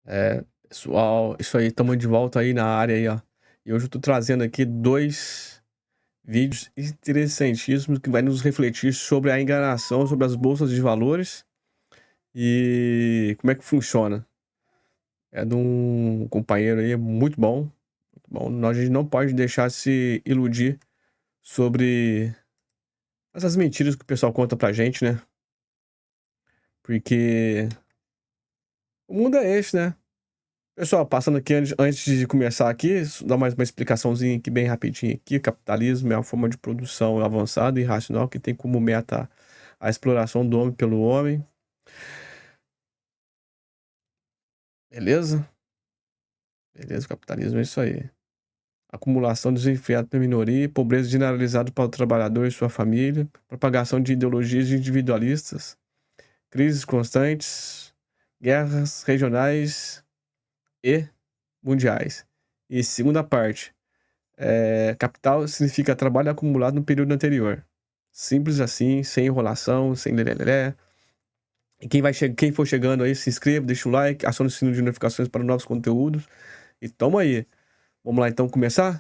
É, pessoal, isso aí, estamos de volta aí na área aí, ó. E hoje eu tô trazendo aqui 2 vídeos interessantíssimos que vai nos refletir sobre a enganação, sobre as bolsas de valores e como é que funciona. É de um companheiro aí muito bom, muito bom. A gente não pode deixar se iludir sobre essas mentiras que o pessoal conta pra gente, né? Porque o mundo é esse, né? Pessoal, passando aqui antes de começar aqui, dar mais uma explicaçãozinha aqui bem rapidinho aqui. O capitalismo é uma forma de produção avançada e racional que tem como meta a exploração do homem pelo homem. Beleza? Beleza, o capitalismo é isso aí. Acumulação desenfreada pela minoria, pobreza generalizada para o trabalhador e sua família, propagação de ideologias individualistas, crises constantes, guerras regionais e mundiais. E segunda parte. Capital significa trabalho acumulado no período anterior. Simples assim, sem enrolação, sem lelé. E quem for chegando aí, se inscreva, deixa o like, aciona o sino de notificações para novos conteúdos. E tamo aí. Vamos lá então começar?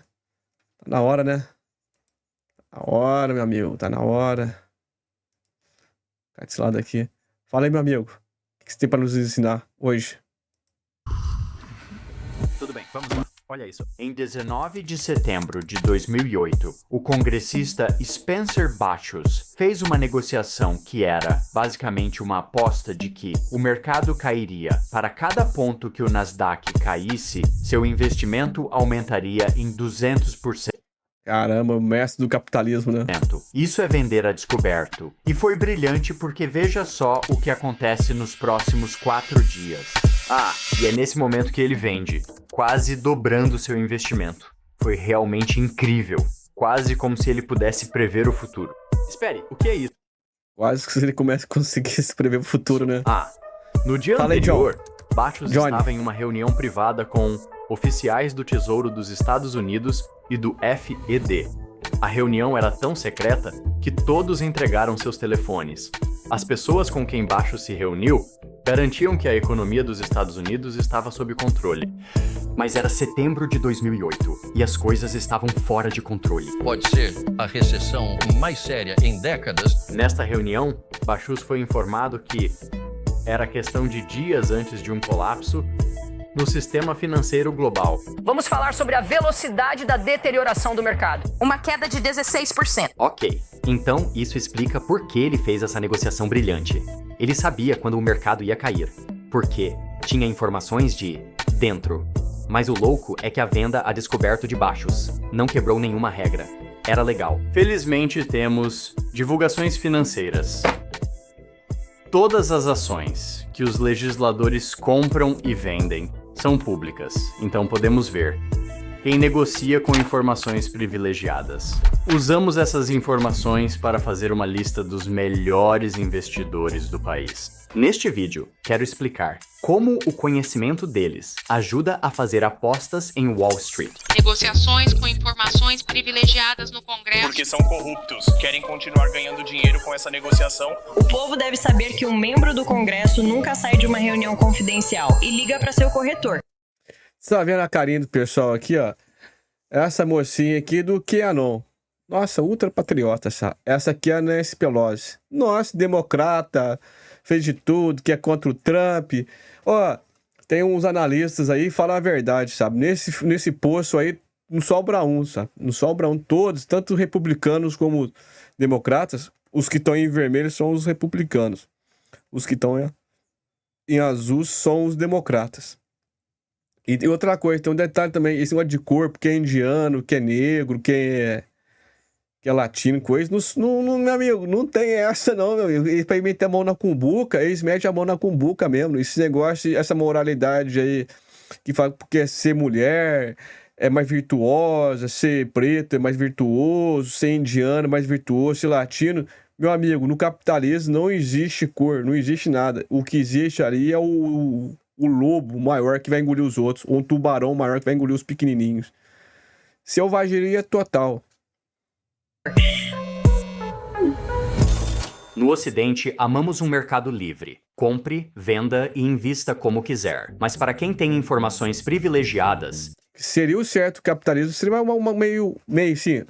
Tá na hora, né? Tá na hora, meu amigo, tá na hora. Cai desse lado aqui. Fala aí, meu amigo. O que você tem para nos ensinar hoje? Tudo bem, vamos lá. Olha isso. Em 19 de setembro de 2008, o congressista Spencer Bachus fez uma negociação que era, basicamente, uma aposta de que o mercado cairia. Para cada ponto que o Nasdaq caísse, seu investimento aumentaria em 200%. Caramba, o mestre do capitalismo, né? Isso é vender a descoberto. E foi brilhante porque veja só o que acontece nos próximos 4 dias. E é nesse momento que ele vende, quase dobrando seu investimento. Foi realmente incrível, quase como se ele pudesse prever o futuro. Espere, o que é isso? Quase que ele começa a conseguir se prever o futuro, né? No dia Fala aí, anterior, Bachus Johnny. estava em uma reunião privada com oficiais do Tesouro dos Estados Unidos e do FED. A reunião era tão secreta que todos entregaram seus telefones. As pessoas com quem Bachus se reuniu garantiam que a economia dos Estados Unidos estava sob controle. Mas era setembro de 2008 e as coisas estavam fora de controle. Pode ser a recessão mais séria em décadas. Nesta reunião, Bachus foi informado que era questão de dias antes de um colapso no sistema financeiro global. Vamos falar sobre a velocidade da deterioração do mercado. Uma queda de 16%. Ok, então isso explica por que ele fez essa negociação brilhante. Ele sabia quando o mercado ia cair, porque tinha informações de dentro. Mas o louco é que a venda a descoberto de Bachus não quebrou nenhuma regra. Era legal. Felizmente temos divulgações financeiras. Todas as ações que os legisladores compram e vendem são públicas, então podemos ver quem negocia com informações privilegiadas. Usamos essas informações para fazer uma lista dos melhores investidores do país. Neste vídeo, quero explicar como o conhecimento deles ajuda a fazer apostas em Wall Street. Negociações com informações privilegiadas no Congresso. Porque são corruptos, querem continuar ganhando dinheiro com essa negociação. O povo deve saber que um membro do Congresso nunca sai de uma reunião confidencial e liga para seu corretor. Você tá vendo a carinha do pessoal aqui, ó? Essa mocinha aqui do QAnon. Nossa, ultra patriota, essa aqui é a Nancy Pelosi. Nossa, democrata, fez de tudo, que é contra o Trump. Ó, tem uns analistas aí, falam a verdade, sabe? Nesse poço aí, não sobra um, sabe? Não sobra um. Todos, tanto republicanos como democratas, os que estão em vermelho são os republicanos. Os que estão em azul são os democratas. E outra coisa, tem um detalhe também, esse negócio de corpo, que é indiano, que é negro, que é latino, coisa, meu amigo, não tem essa não, meu amigo. E pra meter a mão na cumbuca, eles metem a mão na cumbuca mesmo. Esse negócio, essa moralidade aí, que fala porque ser mulher é mais virtuosa, ser preto é mais virtuoso, ser indiano é mais virtuoso, ser latino. Meu amigo, no capitalismo não existe cor, não existe nada. O que existe ali é o lobo maior que vai engolir os outros, ou um tubarão maior que vai engolir os pequenininhos. Selvageria total. No Ocidente, amamos um mercado livre. Compre, venda e invista como quiser. Mas para quem tem informações privilegiadas, Seria o certo capitalismo, seria meio assim,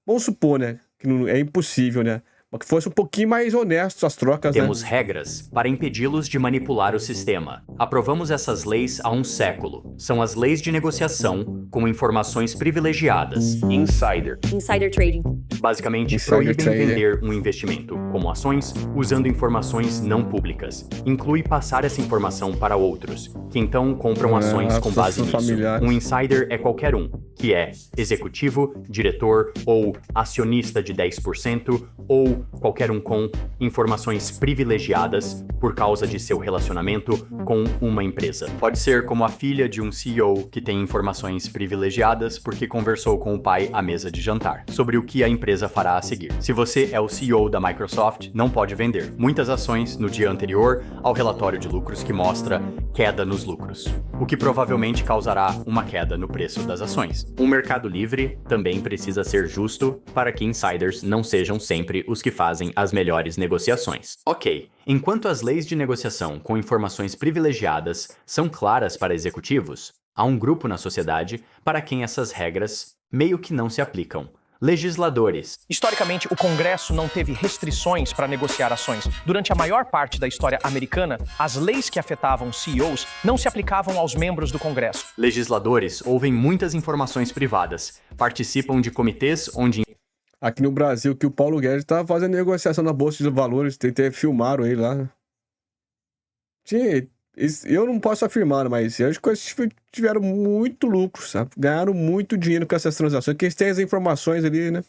vamos supor, né, que não, é impossível, né, mas que fosse um pouquinho mais honesto as trocas, temos né? regras para impedi-los de manipular o sistema. Aprovamos essas leis há um século. São as leis de negociação com informações privilegiadas. Insider. Insider trading. Basicamente, Insider proíbem trading. vender um investimento, como ações, usando informações não públicas. Inclui passar essa informação para outros, que então compram ações com base nisso. familiares. Um insider é qualquer um, que é executivo, diretor ou acionista de 10%, ou qualquer um com informações privilegiadas por causa de seu relacionamento com uma empresa. Pode ser como a filha de um CEO que tem informações privilegiadas porque conversou com o pai à mesa de jantar sobre o que a empresa fará a seguir. Se você é o CEO da Microsoft, não pode vender muitas ações no dia anterior ao relatório de lucros que mostra queda nos lucros, o que provavelmente causará uma queda no preço das ações. Um mercado livre também precisa ser justo para que insiders não sejam sempre os que fazem as melhores negociações. Ok, enquanto as leis de negociação com informações privilegiadas são claras para executivos, há um grupo na sociedade para quem essas regras meio que não se aplicam. Legisladores. Historicamente, o Congresso não teve restrições para negociar ações. Durante a maior parte da história americana, as leis que afetavam CEOs não se aplicavam aos membros do Congresso. Legisladores ouvem muitas informações privadas, participam de comitês onde Aqui no Brasil, que o Paulo Guedes tá fazendo negociação na Bolsa de Valores, até filmaram ele lá, né? Eu não posso afirmar, mas as coisas tiveram muito lucro, sabe? Ganharam muito dinheiro com essas transações, porque eles têm as informações ali, né?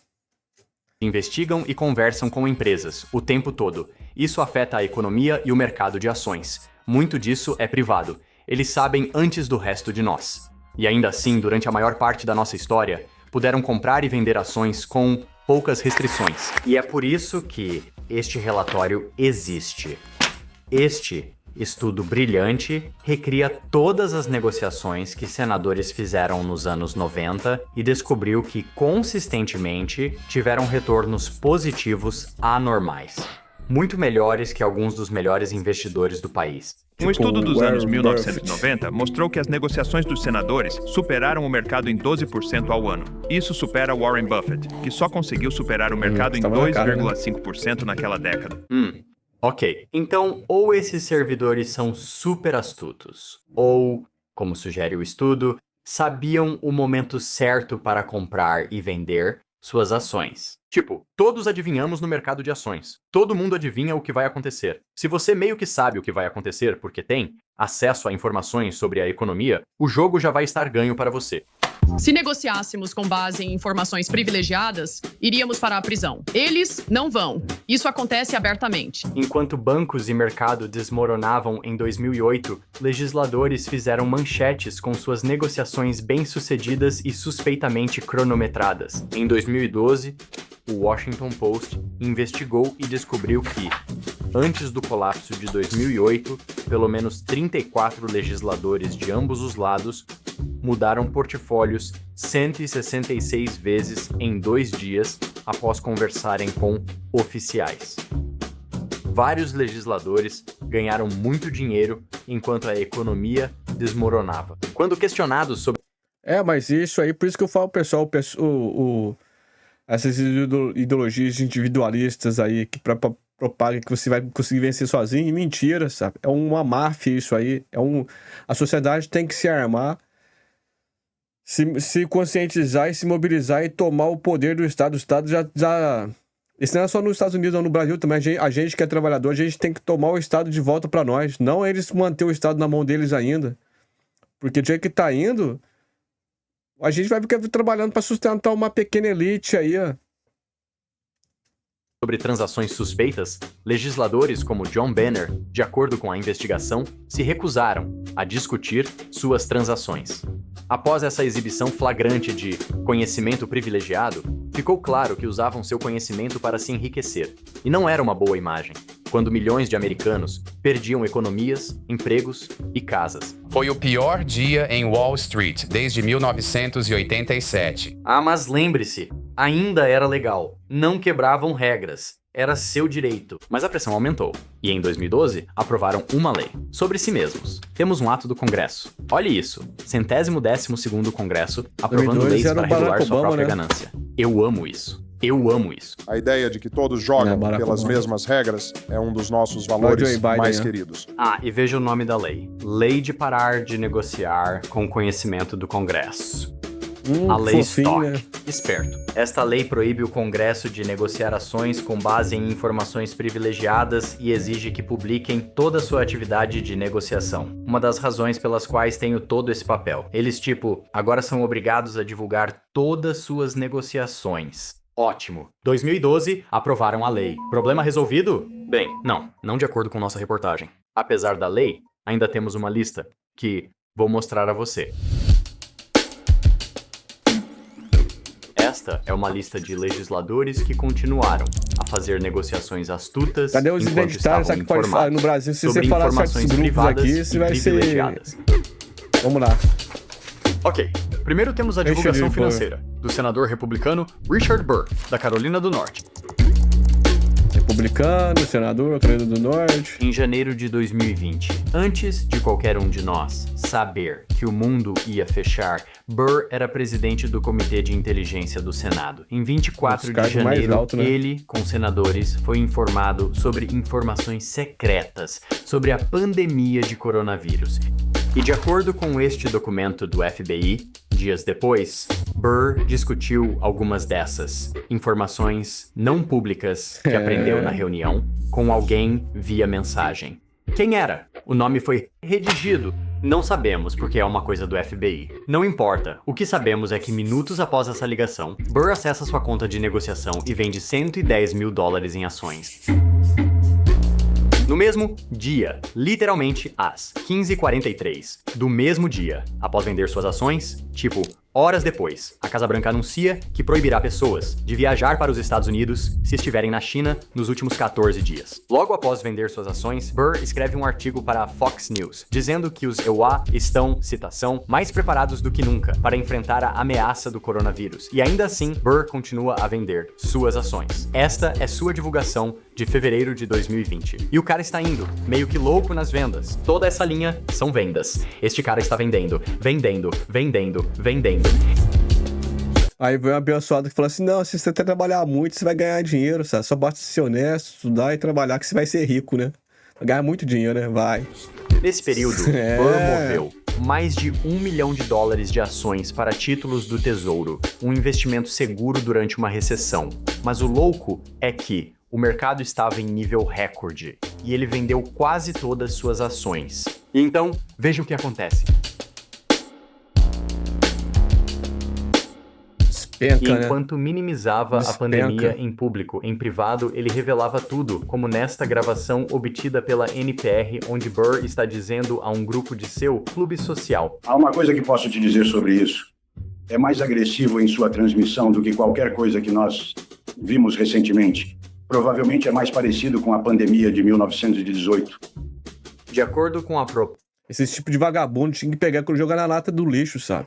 investigam e conversam com empresas o tempo todo. Isso afeta a economia e o mercado de ações. Muito disso é privado. Eles sabem antes do resto de nós. E ainda assim, durante a maior parte da nossa história, puderam comprar e vender ações com poucas restrições. E é por isso que este relatório existe. Este estudo brilhante recria todas as negociações que senadores fizeram nos anos 90 e descobriu que, consistentemente, tiveram retornos positivos anormais. Muito melhores que alguns dos melhores investidores do país. Um estudo dos anos Warren 1990 mostrou que as negociações dos senadores superaram o mercado em 12% ao ano. Isso supera Warren Buffett, que só conseguiu superar o mercado em tava na cara, né? 2,5% naquela década. Ok, então ou esses servidores são super astutos, ou, como sugere o estudo, sabiam o momento certo para comprar e vender suas ações. Tipo, todos adivinhamos no mercado de ações. Todo mundo adivinha o que vai acontecer. Se você meio que sabe o que vai acontecer porque tem acesso a informações sobre a economia, o jogo já vai estar ganho para você. Se negociássemos com base em informações privilegiadas, iríamos para a prisão. Eles não vão. Isso acontece abertamente. Enquanto bancos e mercado desmoronavam em 2008, legisladores fizeram manchetes com suas negociações bem-sucedidas e suspeitamente cronometradas. Em 2012, o Washington Post investigou e descobriu que, antes do colapso de 2008, pelo menos 34 legisladores de ambos os lados mudaram portfólios 166 vezes em 2 dias após conversarem com oficiais. Vários legisladores ganharam muito dinheiro enquanto a economia desmoronava. Quando questionados sobre Mas isso aí, por isso que eu falo, pessoal, essas ideologias individualistas aí, que propaga que você vai conseguir vencer sozinho, mentira, sabe? É uma máfia isso aí. A sociedade tem que se armar, se conscientizar e se mobilizar e tomar o poder do Estado. O Estado já... Isso não é só nos Estados Unidos, não, no Brasil também. A gente que é trabalhador, a gente tem que tomar o Estado de volta para nós. Não eles manter o Estado na mão deles ainda. Porque do jeito que tá indo, a gente vai ficar trabalhando para sustentar uma pequena elite aí, ó. Sobre transações suspeitas, legisladores como John Boehner, de acordo com a investigação, se recusaram a discutir suas transações. Após essa exibição flagrante de conhecimento privilegiado, ficou claro que usavam seu conhecimento para se enriquecer. E não era uma boa imagem, quando milhões de americanos perdiam economias, empregos e casas. Foi o pior dia em Wall Street desde 1987. Ah, mas lembre-se, ainda era legal. Não quebravam regras. Era seu direito, mas a pressão aumentou. E em 2012, aprovaram uma lei sobre si mesmos. Temos um ato do Congresso. Olhe isso, 112º Congresso aprovando 2002 leis era o para regular Barack sua Obama, própria né? ganância. Eu amo isso. Eu amo isso. A ideia de que todos jogam Barack pelas Obama. mesmas regras é um dos nossos Joe valores Biden, mais né? queridos. Ah, e veja o nome da lei. Lei de parar de negociar com conhecimento do Congresso. A lei fofinho, Stock. né? Esperto. Esta lei proíbe o Congresso de negociar ações com base em informações privilegiadas e exige que publiquem toda a sua atividade de negociação. Uma das razões pelas quais tenho todo esse papel. Eles, agora são obrigados a divulgar todas suas negociações. Ótimo. 2012, aprovaram a lei. Problema resolvido? Bem, não de acordo com nossa reportagem. Apesar da lei, ainda temos uma lista que vou mostrar a você. Esta é uma lista de legisladores que continuaram a fazer negociações astutas. Cadê os enquanto identitários? Sabe estavam que pode falar no informados Brasil? Se sobre você falar certos informações grupos privadas aqui, e você vai ser... privilegiadas. Vamos lá. Ok, primeiro temos a Deixa eu divulgação ver, financeira do senador republicano Richard Burr, da Carolina do Norte. Republicano, senador, Carolina do Norte. Em janeiro de 2020, antes de qualquer um de nós saber que o mundo ia fechar, Burr era presidente do Comitê de Inteligência do Senado. Em 24 de janeiro, alto, né? ele, com senadores, foi informado sobre informações secretas sobre a pandemia de coronavírus. E de acordo com este documento do FBI, dias depois, Burr discutiu algumas dessas informações não públicas que aprendeu na reunião com alguém via mensagem. Quem era? O nome foi redigido. Não sabemos, porque é uma coisa do FBI. Não importa. O que sabemos é que minutos após essa ligação, Burr acessa sua conta de negociação e vende $110 mil em ações. No mesmo dia, literalmente às 15h43 do mesmo dia, após vender suas ações, horas depois, a Casa Branca anuncia que proibirá pessoas de viajar para os Estados Unidos se estiverem na China nos últimos 14 dias. Logo após vender suas ações, Burr escreve um artigo para a Fox News, dizendo que os EUA estão, citação, mais preparados do que nunca para enfrentar a ameaça do coronavírus. E ainda assim, Burr continua a vender suas ações. Esta é sua divulgação de fevereiro de 2020. E o cara está indo, meio que louco nas vendas. Toda essa linha são vendas. Este cara está vendendo, vendendo, vendendo, vendendo. Aí veio uma abençoada que falou assim, não, se você trabalhar muito, você vai ganhar dinheiro, sabe? Só basta ser honesto, estudar e trabalhar que você vai ser rico, né? Vai ganhar muito dinheiro, né? Vai. Nesse período, Burr moveu mais de $1 milhão de ações para títulos do Tesouro, um investimento seguro durante uma recessão. Mas o louco é que o mercado estava em nível recorde e ele vendeu quase todas suas ações. E então, veja o que acontece. E enquanto minimizava a pandemia em público, em privado, ele revelava tudo, como nesta gravação obtida pela NPR, onde Burr está dizendo a um grupo de seu clube social. Há uma coisa que posso te dizer sobre isso. É mais agressivo em sua transmissão do que qualquer coisa que nós vimos recentemente. Provavelmente é mais parecido com a pandemia de 1918. De acordo com a Esse tipo de vagabundo tinha que pegar quando jogar na lata do lixo, sabe?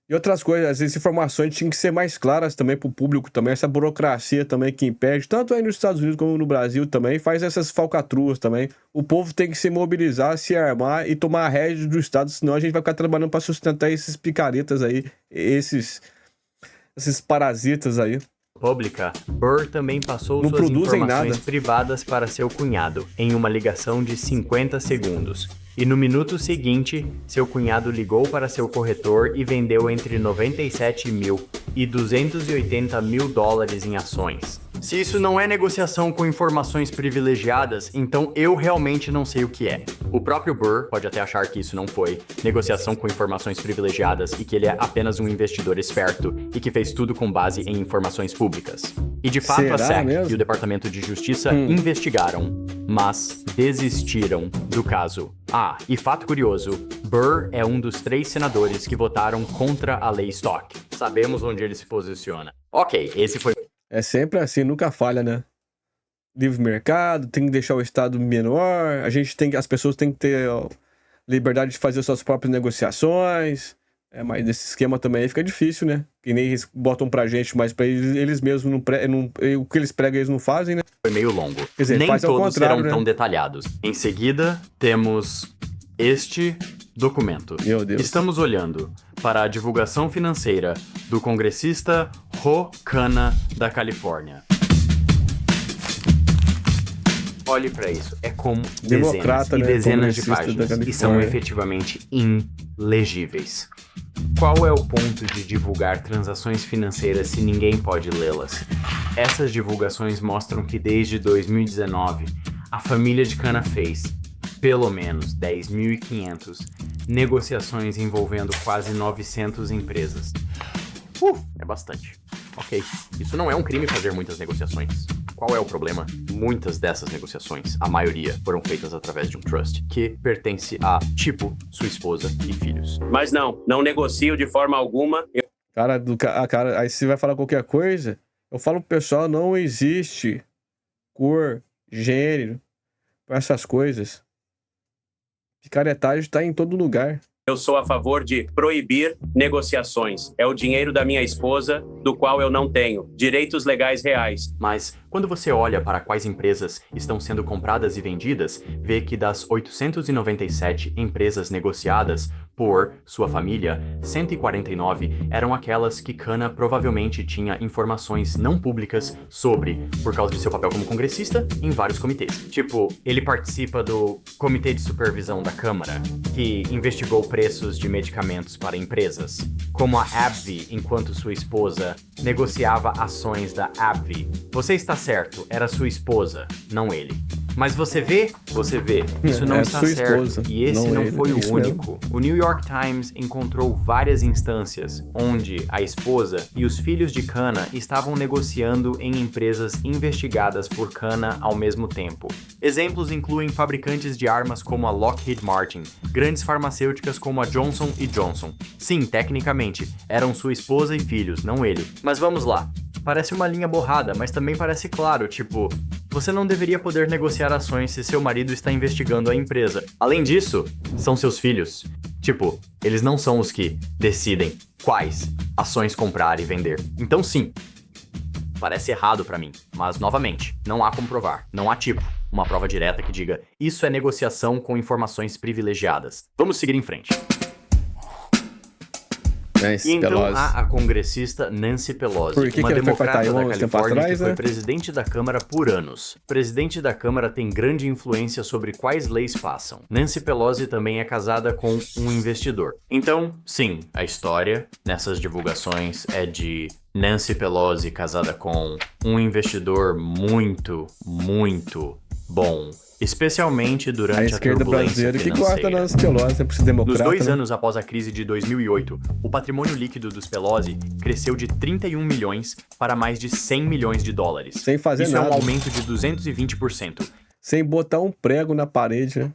E outras coisas, essas informações tinham que ser mais claras também pro público também, essa burocracia também que impede, tanto aí nos Estados Unidos como no Brasil também, faz essas falcatruas também. O povo tem que se mobilizar, se armar e tomar a rédea do Estado, senão a gente vai ficar trabalhando para sustentar esses picaretas aí, esses parasitas aí. Pública, Burr também passou Não suas produzem informações nada. privadas para seu cunhado, em uma ligação de 50 segundos. E no minuto seguinte, seu cunhado ligou para seu corretor e vendeu entre 97 mil e 280 mil dólares em ações. Se isso não é negociação com informações privilegiadas, então eu realmente não sei o que é. O próprio Burr pode até achar que isso não foi negociação com informações privilegiadas e que ele é apenas um investidor esperto e que fez tudo com base em informações públicas. E de fato a SEC e o Departamento de Justiça investigaram, mas desistiram do caso. Ah, e fato curioso, Burr é um dos 3 senadores que votaram contra a lei Stock. Sabemos onde ele se posiciona. Ok, esse foi... É sempre assim, nunca falha, né? Livre mercado, tem que deixar o Estado menor, as pessoas têm que ter liberdade de fazer suas próprias negociações. Mas nesse esquema também aí fica difícil, né? Que nem eles botam pra gente, mas pra eles mesmos o que eles pregam eles não fazem, né? Foi meio longo. Quer dizer, Nem faz ao todos contrário, serão né? tão detalhados. Em seguida, temos este documento. Meu Deus. Estamos olhando para a divulgação financeira do congressista Ro Khanna da Califórnia. Olhe para isso. É como Democrata, dezenas e né? dezenas de Congressista da páginas Califórnia. e são efetivamente ilegíveis. Qual é o ponto de divulgar transações financeiras se ninguém pode lê-las? Essas divulgações mostram que desde 2019, a família de Khanna fez pelo menos 10.500 negociações envolvendo quase 900 empresas. É bastante. Ok, isso não é um crime fazer muitas negociações. Qual é o problema? Muitas dessas negociações, a maioria, foram feitas através de um trust que pertence a, tipo, sua esposa e filhos. Mas não negocio de forma alguma. Cara, aí você vai falar qualquer coisa, eu falo pro pessoal, não existe cor, gênero, pra essas coisas. Picaretagem tá em todo lugar. Eu sou a favor de proibir negociações. É o dinheiro da minha esposa, do qual eu não tenho direitos legais reais. Mas, quando você olha para quais empresas estão sendo compradas e vendidas, vê que das 897 empresas negociadas por sua família, 149 eram aquelas que Khanna provavelmente tinha informações não públicas sobre, por causa de seu papel como congressista em vários comitês. Tipo, ele participa do Comitê de Supervisão da Câmara, que investigou preços de medicamentos para empresas, como a AbbVie, enquanto sua esposa negociava ações da AbbVie. Você está certo, era sua esposa, não ele. Mas você vê, isso não está certo, e esse não foi o único. O New York Times encontrou várias instâncias onde a esposa e os filhos de Khanna estavam negociando em empresas investigadas por Khanna ao mesmo tempo. Exemplos incluem fabricantes de armas como a Lockheed Martin, grandes farmacêuticas como a Johnson & Johnson. Sim, tecnicamente, eram sua esposa e filhos, não ele. Mas vamos lá. Parece uma linha borrada, mas também parece claro, tipo, você não deveria poder negociar ações se seu marido está investigando a empresa. Além disso, são seus filhos. Tipo, eles não são os que decidem quais ações comprar e vender. Então sim, parece errado pra mim, mas novamente, não há como provar, não há tipo uma prova direta que diga isso é negociação com informações privilegiadas. Vamos seguir em frente. E então há a congressista Nancy Pelosi, uma democrata da Califórnia que foi presidente da Câmara por anos. O presidente da Câmara tem grande influência sobre quais leis passam. Nancy Pelosi também é casada com um investidor. Então, sim, a história nessas divulgações é de Nancy Pelosi casada com um investidor muito, muito bom. Especialmente durante a esquerda turbulência brasileira financeira. Que gosta das Pelosi, é por ser democrata. Nos 2 anos após a crise de 2008, o patrimônio líquido dos Pelosi cresceu de 31 milhões para mais de 100 milhões de dólares. Sem fazer Isso nada. é um aumento de 220%. Sem botar um prego na parede, né?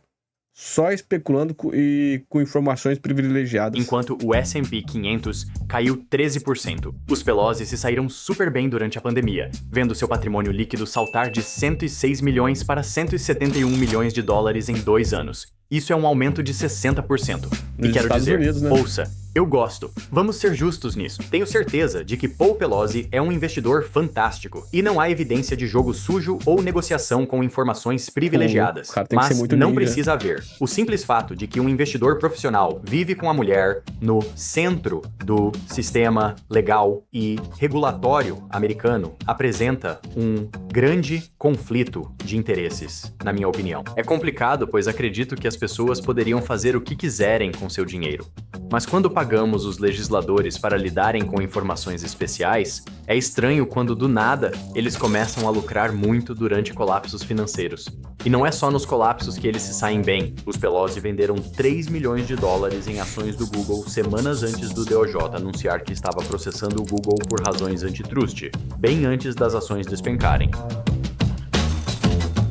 Só especulando com informações privilegiadas. Enquanto o S&P 500 caiu 13%. Os Pelosi se saíram super bem durante a pandemia, vendo seu patrimônio líquido saltar de 106 milhões para 171 milhões de dólares em 2 anos. Isso é um aumento de 60%. E Nos quero Estados dizer, Unidos, né? ouça, eu gosto. Vamos ser justos nisso. Tenho certeza de que Paul Pelosi é um investidor fantástico. E não há evidência de jogo sujo ou negociação com informações privilegiadas. O cara tem que Mas ser muito não ninja. precisa haver. O simples fato de que um investidor profissional vive com a mulher no centro do sistema legal e regulatório americano apresenta um grande conflito de interesses, na minha opinião. É complicado, pois acredito que as pessoas poderiam fazer o que quiserem com seu dinheiro. Mas quando pagamos os legisladores para lidarem com informações especiais, é estranho quando do nada eles começam a lucrar muito durante colapsos financeiros. E não é só nos colapsos que eles se saem bem. Os Pelosi venderam 3 milhões de dólares em ações do Google semanas antes do DOJ anunciar que estava processando o Google por razões antitrust, bem antes das ações despencarem.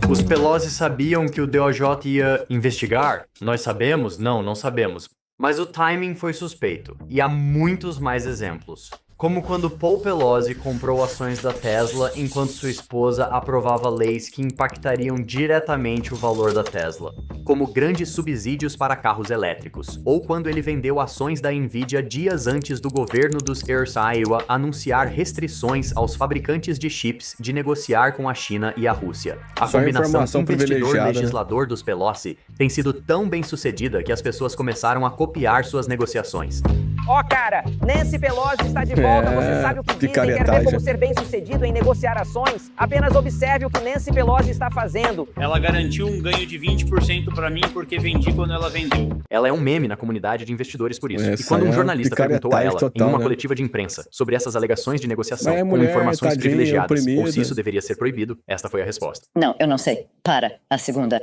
Os Pelosi sabiam que o DOJ ia investigar? Nós sabemos? Não sabemos. Mas o timing foi suspeito, e há muitos mais exemplos. Como quando Paul Pelosi comprou ações da Tesla enquanto sua esposa aprovava leis que impactariam diretamente o valor da Tesla. Como grandes subsídios para carros elétricos. Ou quando ele vendeu ações da Nvidia dias antes do governo dos Earth Iowa anunciar restrições aos fabricantes de chips de negociar com a China e a Rússia. A Só combinação informação privilegiada, né? investidor-legislador dos Pelosi tem sido tão bem sucedida que as pessoas começaram a copiar suas negociações. Ó, cara, Nancy Pelosi está de volta. Você sabe o que dizem, quer ver como ser bem-sucedido em negociar ações? Apenas observe o que Nancy Pelosi está fazendo. Ela garantiu um ganho de 20% para mim porque vendi quando ela vendeu. Ela é um meme na comunidade de investidores por isso. Essa E quando um é jornalista perguntou a ela, total, em uma né? coletiva de imprensa, sobre essas alegações de negociação Mas é com mulher, informações tadinha, privilegiadas, ou oprimida. se isso deveria ser proibido, esta foi a resposta. Não, eu não sei. Para, a segunda.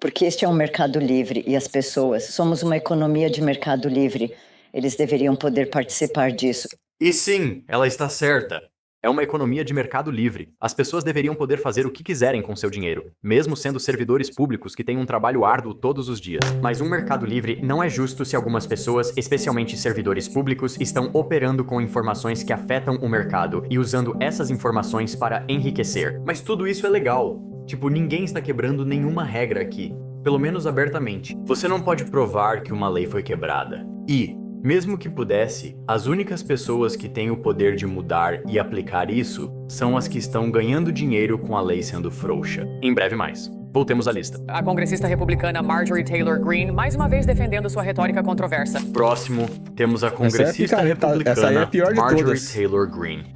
Porque este é um mercado livre e as pessoas, somos uma economia de mercado livre. Eles deveriam poder participar disso. E sim, ela está certa. É uma economia de mercado livre. As pessoas deveriam poder fazer o que quiserem com seu dinheiro, mesmo sendo servidores públicos que têm um trabalho árduo todos os dias. Mas um mercado livre não é justo se algumas pessoas, especialmente servidores públicos, estão operando com informações que afetam o mercado e usando essas informações para enriquecer. Mas tudo isso é legal. Tipo, ninguém está quebrando nenhuma regra aqui. Pelo menos abertamente. Você não pode provar que uma lei foi quebrada. E, mesmo que pudesse, as únicas pessoas que têm o poder de mudar e aplicar isso são as que estão ganhando dinheiro com a lei sendo frouxa. Em breve mais. Voltemos à lista. A congressista republicana Marjorie Taylor Greene, mais uma vez defendendo sua retórica controversa. Próximo, temos a congressista republicana essa aí é a pior de Marjorie todas. Taylor Greene.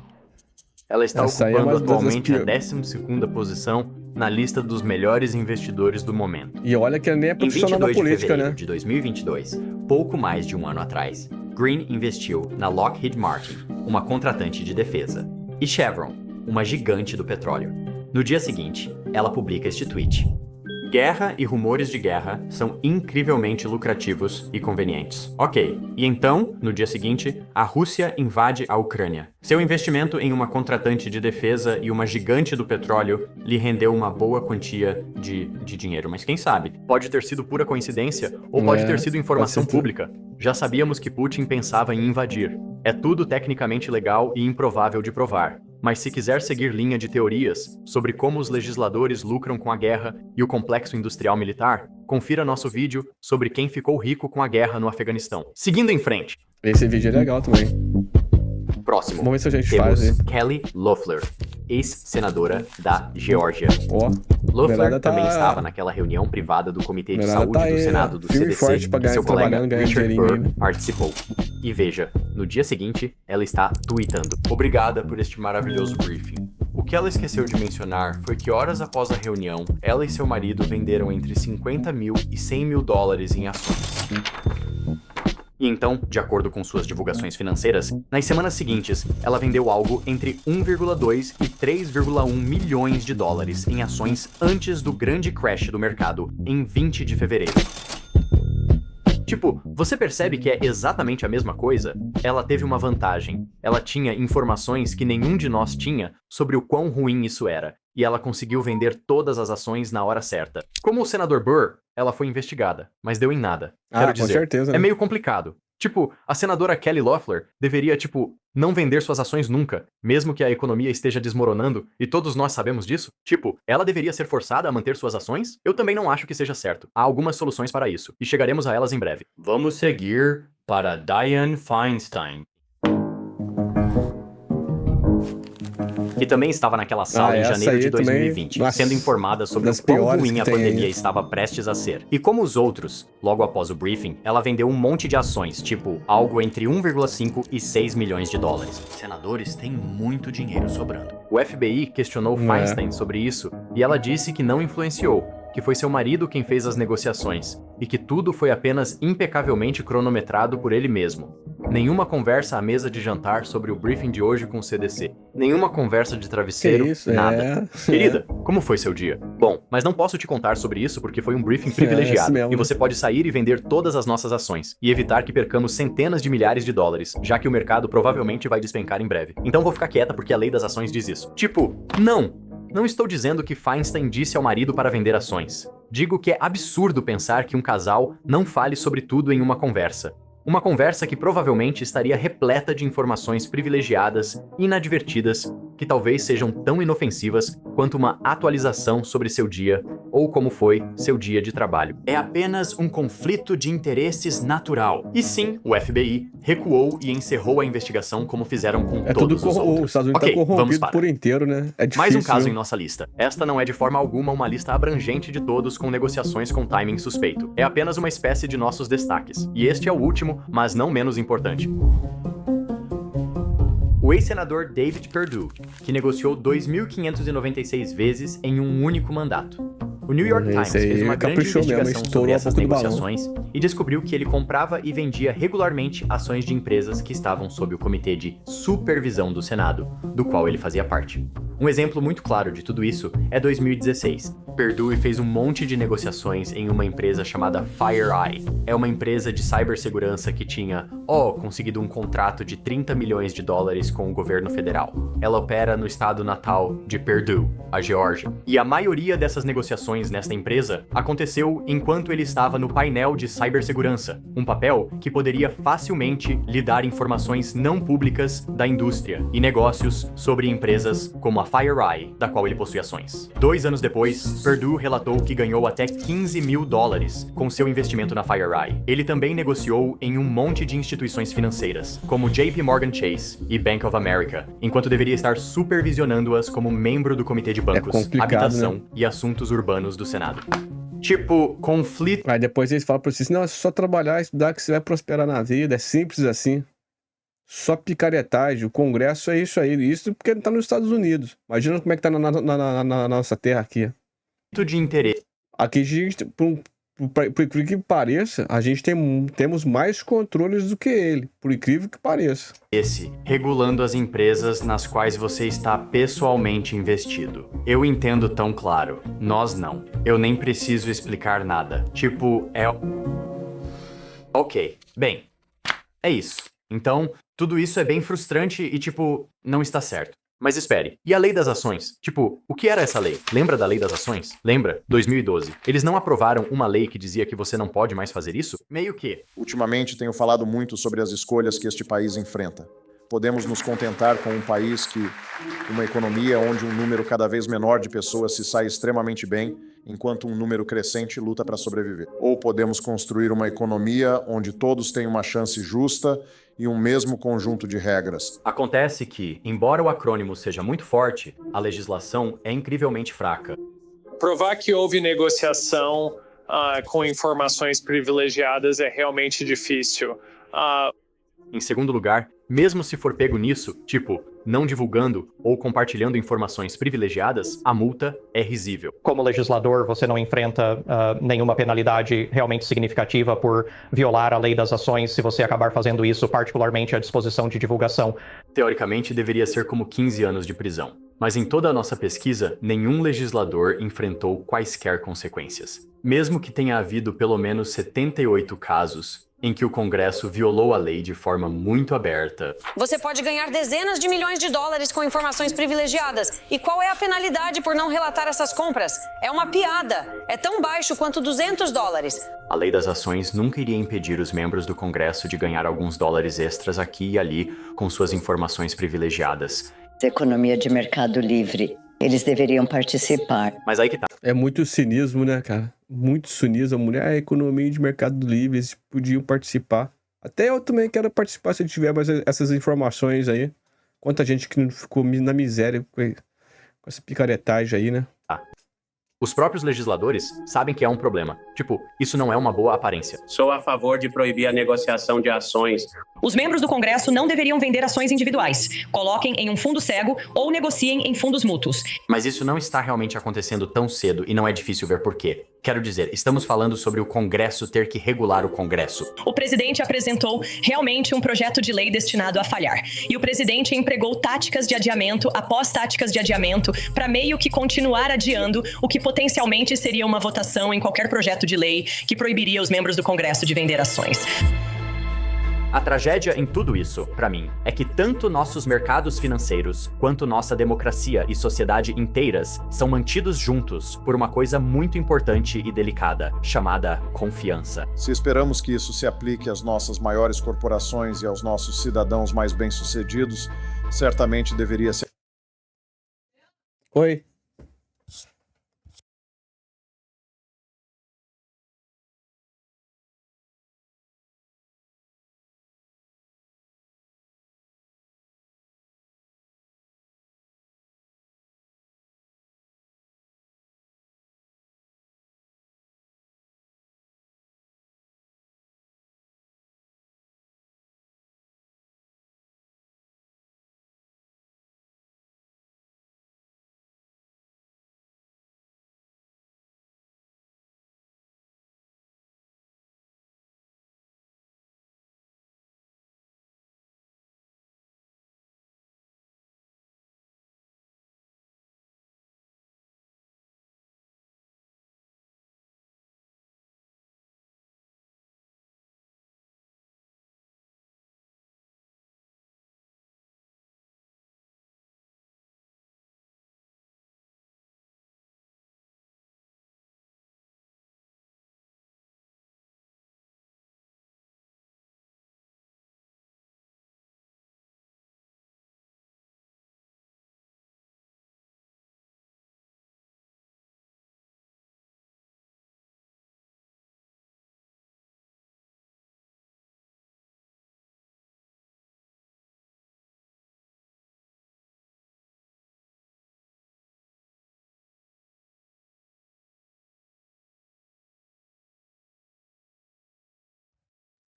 Ela está Essa aí é ocupando uma das atualmente a pior. 12ª posição na lista dos melhores investidores do momento. E olha que ela nem é Em profissional 22 da política, de fevereiro né? de 2022, pouco mais de um ano atrás, Greene investiu na Lockheed Martin, uma contratante de defesa, e Chevron, uma gigante do petróleo. No dia seguinte, ela publica este tweet. Guerra e rumores de guerra são incrivelmente lucrativos e convenientes. Ok, e então, no dia seguinte, a Rússia invade a Ucrânia. Seu investimento em uma contratante de defesa e uma gigante do petróleo lhe rendeu uma boa quantia de dinheiro. Mas quem sabe? Pode ter sido pura coincidência ou pode ter sido informação pública. Já sabíamos que Putin pensava em invadir. É tudo tecnicamente legal e improvável de provar. Mas se quiser seguir linha de teorias sobre como os legisladores lucram com a guerra e o complexo industrial militar, confira nosso vídeo sobre quem ficou rico com a guerra no Afeganistão. Seguindo em frente. Esse vídeo é legal também. Próximo. Vamos ver se a gente temos faz, hein? Kelly Loeffler, ex-senadora da Geórgia. Ó, Loeffler tá... também estava naquela reunião privada do Comitê de Merada Saúde tá do aí, Senado do firme e CDC, forte pra que seu colega trabalhando, ganhando Richard dinheirinho Burr aí, né? participou. E veja, no dia seguinte, ela está tweetando. Obrigada por este maravilhoso briefing. O que ela esqueceu de mencionar foi que horas após a reunião, ela e seu marido venderam entre 50 mil e 100 mil dólares em ações. E então, de acordo com suas divulgações financeiras, nas semanas seguintes, ela vendeu algo entre 1,2 e 3,1 milhões de dólares em ações antes do grande crash do mercado, em 20 de fevereiro. Tipo, você percebe que é exatamente a mesma coisa? Ela teve uma vantagem. Ela tinha informações que nenhum de nós tinha sobre o quão ruim isso era. E ela conseguiu vender todas as ações na hora certa. Como o senador Burr, ela foi investigada, mas deu em nada. Quero dizer, com certeza, né? é meio complicado. Tipo, a senadora Kelly Loeffler deveria, não vender suas ações nunca, mesmo que a economia esteja desmoronando, e todos nós sabemos disso. Tipo, ela deveria ser forçada a manter suas ações? Eu também não acho que seja certo. Há algumas soluções para isso, e chegaremos a elas em breve. Vamos seguir para Dianne Feinstein, que também estava naquela sala em janeiro de 2020, sendo informada sobre o quão ruim a pandemia estava prestes a ser. E como os outros, logo após o briefing, ela vendeu um monte de ações, algo entre 1,5 e 6 milhões de dólares. Senadores têm muito dinheiro sobrando. O FBI questionou Feinstein sobre isso, e ela disse que não influenciou, que foi seu marido quem fez as negociações, e que tudo foi apenas impecavelmente cronometrado por ele mesmo. Nenhuma conversa à mesa de jantar sobre o briefing de hoje com o CDC. Nenhuma conversa de travesseiro, nada. Querida, como foi seu dia? Bom, mas não posso te contar sobre isso porque foi um briefing privilegiado, e você pode sair e vender todas as nossas ações, e evitar que percamos centenas de milhares de dólares, já que o mercado provavelmente vai despencar em breve. Então vou ficar quieta porque a lei das ações diz isso. Não estou dizendo que Feinstein disse ao marido para vender ações. Digo que é absurdo pensar que um casal não fale sobre tudo em uma conversa. Uma conversa que provavelmente estaria repleta de informações privilegiadas, inadvertidas, que talvez sejam tão inofensivas quanto uma atualização sobre seu dia ou como foi seu dia de trabalho. É apenas um conflito de interesses natural. E sim, o FBI recuou e encerrou a investigação como fizeram com todos os outros. Os Estados Unidos tá corrompido por inteiro, né? É difícil. Mais um caso em nossa lista. Esta não é de forma alguma uma lista abrangente de todos com negociações com timing suspeito. É apenas uma espécie de nossos destaques. E este é o último, mas não menos importante. O ex-senador David Perdue, que negociou 2.596 vezes em um único mandato. O New York Times fez uma grande investigação sobre essas negociações e descobriu que ele comprava e vendia regularmente ações de empresas que estavam sob o Comitê de Supervisão do Senado, do qual ele fazia parte. Um exemplo muito claro de tudo isso é 2016. Perdue fez um monte de negociações em uma empresa chamada FireEye. É uma empresa de cibersegurança que tinha, conseguido um contrato de $30 milhões com o governo federal. Ela opera no estado natal de Perdue, a Geórgia. E a maioria dessas negociações nesta empresa aconteceu enquanto ele estava no painel de cibersegurança, um papel que poderia facilmente lhe dar informações não públicas da indústria e negócios sobre empresas como a FireEye, da qual ele possui ações. 2 anos depois, Perdue relatou que ganhou até $15 mil com seu investimento na FireEye. Ele também negociou em um monte de instituições financeiras, como JP Morgan Chase e Bank of America, enquanto deveria estar supervisionando-as como membro do Comitê de Bancos, Habitação, né, e Assuntos Urbanos do Senado. Tipo, conflito... Aí depois eles falam pra vocês, não, é só trabalhar e estudar que você vai prosperar na vida, é simples assim. Só picaretagem, o Congresso é isso aí, isso porque ele tá nos Estados Unidos. Imagina como é que tá na nossa terra aqui. De interesse. Aqui a gente, por incrível que pareça, a gente temos mais controles do que ele, por incrível que pareça. Regulando as empresas nas quais você está pessoalmente investido. Eu entendo tão claro, nós não. Eu nem preciso explicar nada. Tipo, Ok, bem, é isso. Então, tudo isso é bem frustrante e, não está certo. Mas espere, e a lei das ações? O que era essa lei? Lembra da lei das ações? Lembra? 2012. Eles não aprovaram uma lei que dizia que você não pode mais fazer isso? Meio que. Ultimamente tenho falado muito sobre as escolhas que este país enfrenta. Podemos nos contentar com um país uma economia onde um número cada vez menor de pessoas se sai extremamente bem, enquanto um número crescente luta para sobreviver. Ou podemos construir uma economia onde todos têm uma chance justa e um mesmo conjunto de regras. Acontece que, embora o acrônimo seja muito forte, a legislação é incrivelmente fraca. Provar que houve negociação com informações privilegiadas é realmente difícil. Em segundo lugar, mesmo se for pego nisso, não divulgando ou compartilhando informações privilegiadas, a multa é risível. Como legislador, você não enfrenta nenhuma penalidade realmente significativa por violar a lei das ações se você acabar fazendo isso, particularmente a disposição de divulgação. Teoricamente, deveria ser como 15 anos de prisão. Mas em toda a nossa pesquisa, nenhum legislador enfrentou quaisquer consequências. Mesmo que tenha havido pelo menos 78 casos em que o Congresso violou a lei de forma muito aberta. Você pode ganhar dezenas de milhões de dólares com informações privilegiadas. E qual é a penalidade por não relatar essas compras? É uma piada. É tão baixo quanto $200. A lei das ações nunca iria impedir os membros do Congresso de ganhar alguns dólares extras aqui e ali com suas informações privilegiadas. Economia de mercado livre. Eles deveriam participar. Mas aí que tá. É muito cinismo, né, cara? Muito cinismo. A mulher, a economia de mercado livre, eles podiam participar. Até eu também quero participar se eu tiver mais essas informações aí. Quanta gente que não ficou na miséria com essa picaretagem aí, né? Os próprios legisladores sabem que é um problema. Isso não é uma boa aparência. Sou a favor de proibir a negociação de ações. Os membros do Congresso não deveriam vender ações individuais. Coloquem em um fundo cego ou negociem em fundos mútuos. Mas isso não está realmente acontecendo tão cedo e não é difícil ver por quê. Quero dizer, estamos falando sobre o Congresso ter que regular o Congresso. O presidente apresentou realmente um projeto de lei destinado a falhar. E o presidente empregou táticas de adiamento após táticas de adiamento para meio que continuar adiando o que potencialmente seria uma votação em qualquer projeto de lei que proibiria os membros do Congresso de vender ações. A tragédia em tudo isso, para mim, é que tanto nossos mercados financeiros quanto nossa democracia e sociedade inteiras são mantidos juntos por uma coisa muito importante e delicada, chamada confiança. Se esperamos que isso se aplique às nossas maiores corporações e aos nossos cidadãos mais bem-sucedidos, certamente deveria ser... Oi.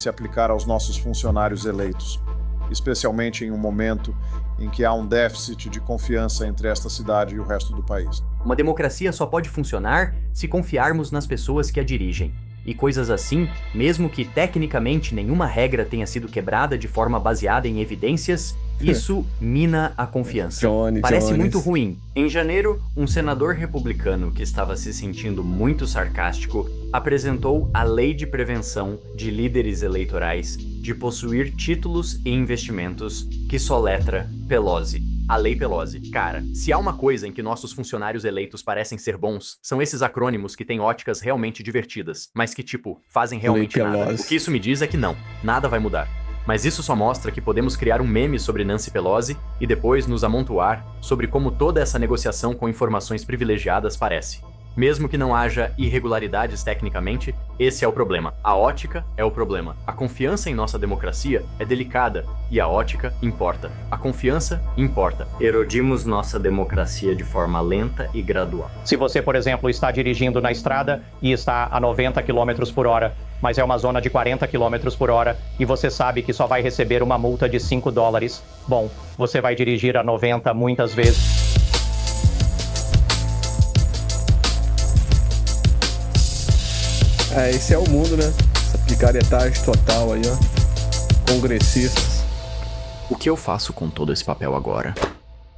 se aplicar aos nossos funcionários eleitos, especialmente em um momento em que há um déficit de confiança entre esta cidade e o resto do país. Uma democracia só pode funcionar se confiarmos nas pessoas que a dirigem. E coisas assim, mesmo que tecnicamente nenhuma regra tenha sido quebrada de forma baseada em evidências, isso mina a confiança. Parece muito ruim. Em janeiro, um senador republicano que estava se sentindo muito sarcástico apresentou a Lei de Prevenção de Líderes Eleitorais de possuir títulos e investimentos, que soletra Pelosi. A Lei Pelosi. Cara, se há uma coisa em que nossos funcionários eleitos parecem ser bons, são esses acrônimos que têm óticas realmente divertidas, mas que, tipo, fazem realmente nada. O que isso me diz é que não, nada vai mudar. Mas isso só mostra que podemos criar um meme sobre Nancy Pelosi e depois nos amontoar sobre como toda essa negociação com informações privilegiadas parece. Mesmo que não haja irregularidades tecnicamente, esse é o problema. A ótica é o problema. A confiança em nossa democracia é delicada e a ótica importa. A confiança importa. Erodimos nossa democracia de forma lenta e gradual. Se você, por exemplo, está dirigindo na estrada e está a 90 km por hora, mas é uma zona de 40 km por hora e você sabe que só vai receber uma multa de $5, bom, você vai dirigir a 90 muitas vezes. Esse é o mundo, né? Essa picaretagem total aí, ó. Congressistas. O que eu faço com todo esse papel agora?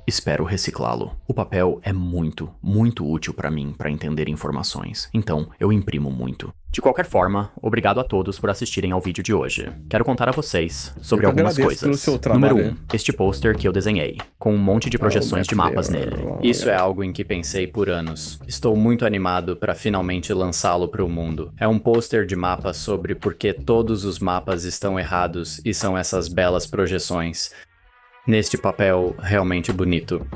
Espero reciclá-lo. O papel é muito, muito útil para mim para entender informações, então eu imprimo muito. De qualquer forma, obrigado a todos por assistirem ao vídeo de hoje. Quero contar a vocês sobre algumas coisas. Número 1, este pôster que eu desenhei, com um monte de projeções de mapas nele. Isso é algo em que pensei por anos. Estou muito animado para finalmente lançá-lo para o mundo. É um pôster de mapas sobre por que todos os mapas estão errados e são essas belas projeções neste papel realmente bonito.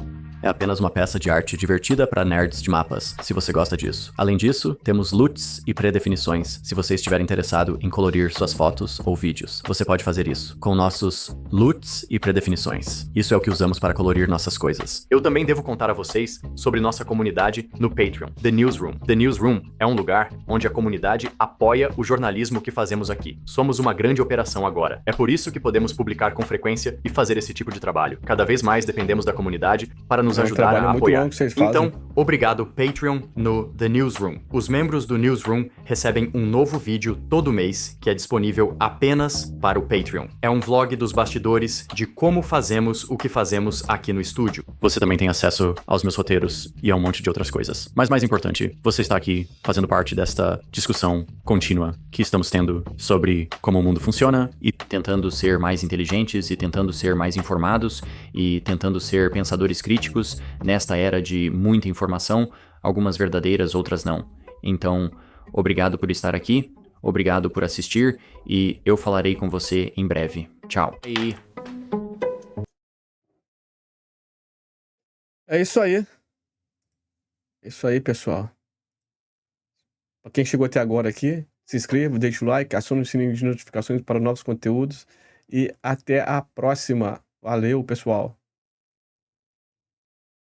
É apenas uma peça de arte divertida para nerds de mapas, se você gosta disso. Além disso, temos LUTs e predefinições, se você estiver interessado em colorir suas fotos ou vídeos. Você pode fazer isso com nossos LUTs e predefinições. Isso é o que usamos para colorir nossas coisas. Eu também devo contar a vocês sobre nossa comunidade no Patreon, The Newsroom. The Newsroom é um lugar onde a comunidade apoia o jornalismo que fazemos aqui. Somos uma grande operação agora. É por isso que podemos publicar com frequência e fazer esse tipo de trabalho. Cada vez mais dependemos da comunidade para nos É um ajudar trabalho a muito apoiar. longo que vocês fazem. Então, obrigado Patreon no The Newsroom. Os membros do Newsroom recebem um novo vídeo todo mês que é disponível apenas para o Patreon. É um vlog dos bastidores de como fazemos o que fazemos aqui no estúdio. Você também tem acesso aos meus roteiros e a um monte de outras coisas. Mas mais importante, você está aqui fazendo parte desta discussão contínua que estamos tendo sobre como o mundo funciona e tentando ser mais inteligentes e tentando ser mais informados e tentando ser pensadores críticos nesta era de muita informação, algumas verdadeiras, outras não. Então, obrigado por estar aqui, obrigado por assistir e eu falarei com você em breve. Tchau. É isso aí. É isso aí, pessoal. Pra quem chegou até agora aqui, se inscreva, deixe o like, acione o sininho de notificações para novos conteúdos e até a próxima. Valeu, pessoal.